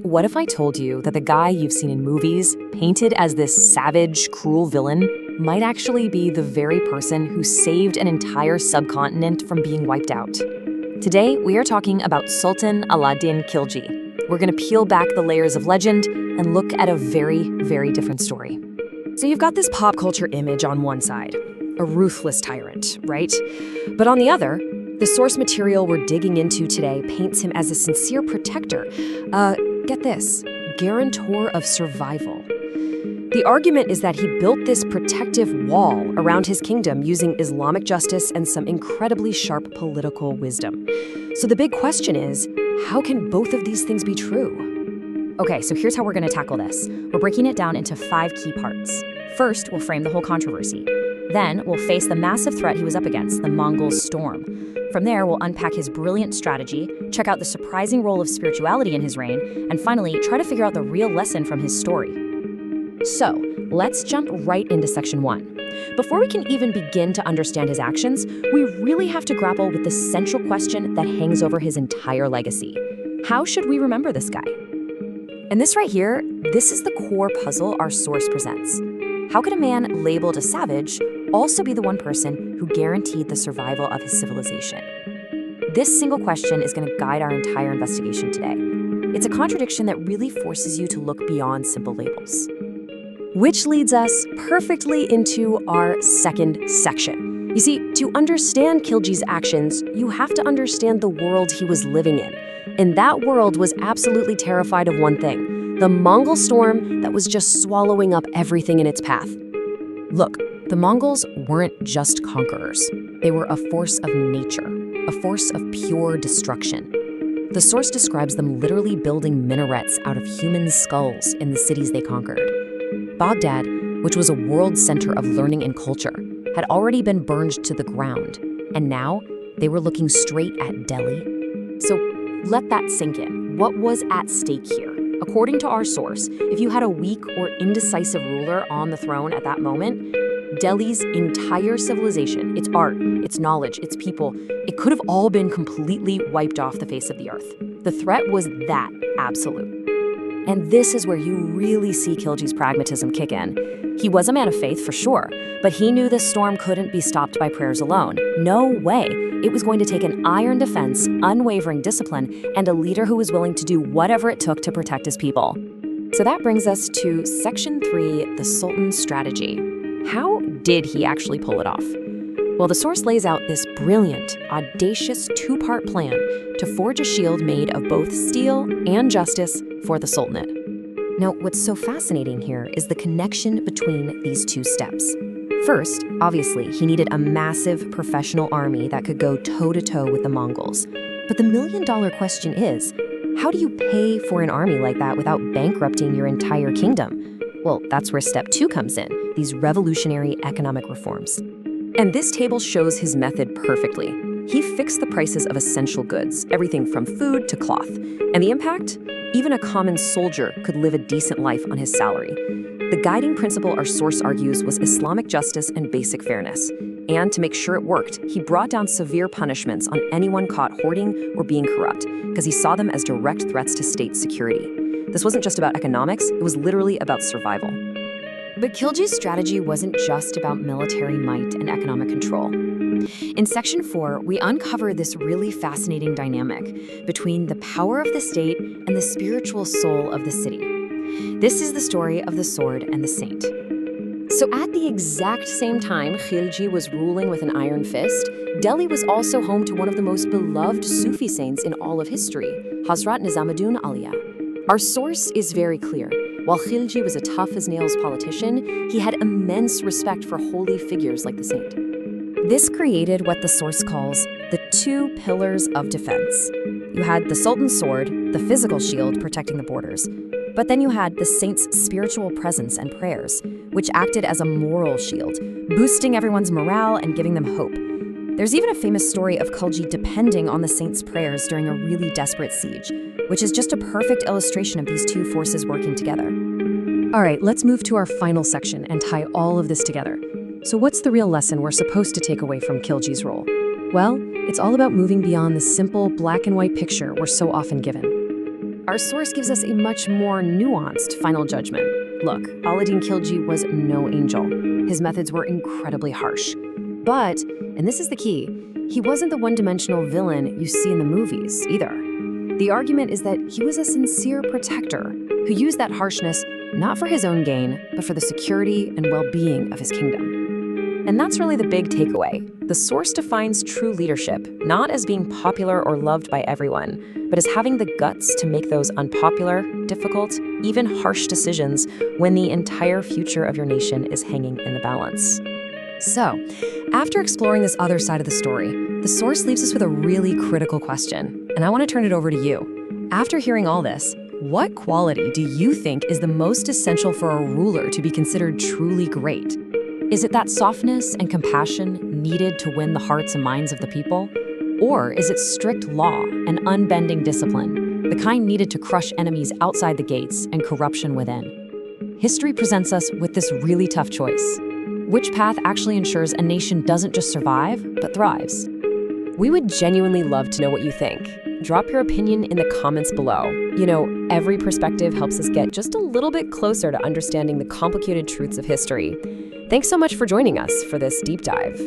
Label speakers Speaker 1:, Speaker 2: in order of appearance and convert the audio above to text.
Speaker 1: What if I told you that the guy you've seen in movies, painted as this savage, cruel villain, might actually be the very person who saved an entire subcontinent from being wiped out? Today, we are talking about Sultan Alauddin Khilji. We're going to peel back the layers of legend and look at a very, very different story. So you've got this pop culture image on one side, a ruthless tyrant, right? But on the other, the source material we're digging into today paints him as a sincere protector, get this, guarantor of survival. The argument is that he built this protective wall around his kingdom using Islamic justice and some incredibly sharp political wisdom. So the big question is, how can both of these things be true? Okay, so here's how we're going to tackle this. We're breaking it down into 5 key parts. First, we'll frame the whole controversy. Then, we'll face the massive threat he was up against, the Mongol storm. From there, we'll unpack his brilliant strategy, check out the surprising role of spirituality in his reign, and finally, try to figure out the real lesson from his story. So, let's jump right into section 1. Before we can even begin to understand his actions, we really have to grapple with the central question that hangs over his entire legacy. How should we remember this guy? And this right here, this is the core puzzle our source presents. How could a man labeled a savage also be the one person who guaranteed the survival of his civilization? This single question is going to guide our entire investigation today. It's a contradiction that really forces you to look beyond simple labels. Which leads us perfectly into our second section. You see, to understand Khilji's actions, you have to understand the world he was living in. And that world was absolutely terrified of one thing: the Mongol storm that was just swallowing up everything in its path. Look, the Mongols weren't just conquerors. They were a force of nature, a force of pure destruction. The source describes them literally building minarets out of human skulls in the cities they conquered. Baghdad, which was a world center of learning and culture, had already been burned to the ground, and now they were looking straight at Delhi. So let that sink in. What was at stake here? According to our source, if you had a weak or indecisive ruler on the throne at that moment, Delhi's entire civilization, its art, its knowledge, its people, it could have all been completely wiped off the face of the earth. The threat was that absolute. And this is where you really see Khilji's pragmatism kick in. He was a man of faith, for sure, but he knew this storm couldn't be stopped by prayers alone. No way. It was going to take an iron defense, unwavering discipline, and a leader who was willing to do whatever it took to protect his people. So that brings us to Section 3, the Sultan's strategy. How did he actually pull it off? Well, the source lays out this brilliant, audacious 2-part plan to forge a shield made of both steel and justice for the Sultanate. Now, what's so fascinating here is the connection between these 2 steps. First, obviously, he needed a massive professional army that could go toe-to-toe with the Mongols. But the million-dollar question is, how do you pay for an army like that without bankrupting your entire kingdom? Well, that's where step 2 comes in, these revolutionary economic reforms. And this table shows his method perfectly. He fixed the prices of essential goods, everything from food to cloth. And the impact? Even a common soldier could live a decent life on his salary. The guiding principle our source argues was Islamic justice and basic fairness. And to make sure it worked, he brought down severe punishments on anyone caught hoarding or being corrupt, because he saw them as direct threats to state security. This wasn't just about economics, it was literally about survival. But Khilji's strategy wasn't just about military might and economic control. In Section 4, we uncover this really fascinating dynamic between the power of the state and the spiritual soul of the city. This is the story of the sword and the saint. So at the exact same time Khilji was ruling with an iron fist, Delhi was also home to one of the most beloved Sufi saints in all of history, Hazrat Nizamuddin Auliya. Our source is very clear. While Khilji was a tough-as-nails politician, he had immense respect for holy figures like the saint. This created what the source calls the 2 pillars of defense. You had the Sultan's sword, the physical shield protecting the borders, but then you had the saint's spiritual presence and prayers, which acted as a moral shield, boosting everyone's morale and giving them hope. There's even a famous story of Khilji depending on the saint's prayers during a really desperate siege, which is just a perfect illustration of these 2 forces working together. All right, let's move to our final section and tie all of this together. So what's the real lesson we're supposed to take away from Khilji's role? Well, it's all about moving beyond the simple black and white picture we're so often given. our source gives us a much more nuanced final judgment. Look, Alauddin Khilji was no angel. His methods were incredibly harsh. But, and this is the key, he wasn't the one-dimensional villain you see in the movies either. The argument is that he was a sincere protector who used that harshness not for his own gain, but for the security and well-being of his kingdom. And that's really the big takeaway. The source defines true leadership, not as being popular or loved by everyone, but as having the guts to make those unpopular, difficult, even harsh decisions when the entire future of your nation is hanging in the balance. So, after exploring this other side of the story, the source leaves us with a really critical question, and I want to turn it over to you. After hearing all this, what quality do you think is the most essential for a ruler to be considered truly great? Is it that softness and compassion needed to win the hearts and minds of the people? Or is it strict law and unbending discipline, the kind needed to crush enemies outside the gates and corruption within? History presents us with this really tough choice. Which path actually ensures a nation doesn't just survive, but thrives? We would genuinely love to know what you think. Drop your opinion in the comments below. You know, every perspective helps us get just a little bit closer to understanding the complicated truths of history. Thanks so much for joining us for this deep dive.